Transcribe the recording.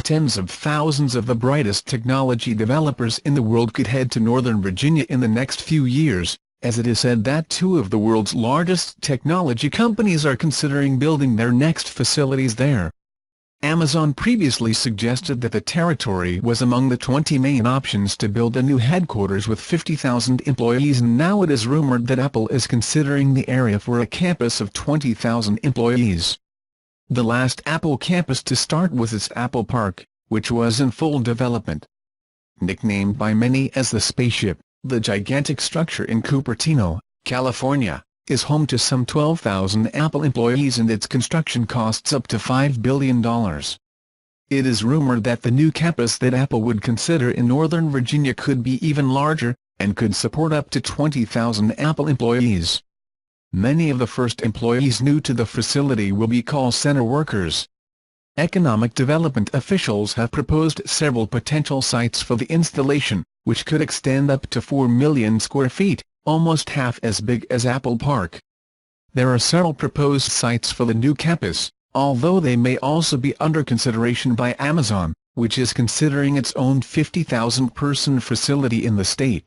tens of thousands of the brightest technology developers in the world could head to Northern Virginia in the next few years, as it is said that two of the world's largest technology companies are considering building their next facilities there. Amazon previously suggested that the territory was among the 20 main options to build a new headquarters with 50,000 employees, and now it is rumored that Apple is considering the area for a campus of 20,000 employees. The last Apple campus to start was its Apple Park, which was in full development. Nicknamed by many as the Spaceship, the gigantic structure in Cupertino, California, is home to some 12,000 Apple employees, and its construction costs up to $5 billion. It is rumored that the new campus that Apple would consider in Northern Virginia could be even larger, and could support up to 20,000 Apple employees. Many of the first employees new to the facility will be call center workers. Economic development officials have proposed several potential sites for the installation, which could extend up to 4 million square feet, almost half as big as Apple Park. There are several proposed sites for the new campus, although they may also be under consideration by Amazon, which is considering its own 50,000-person facility in the state.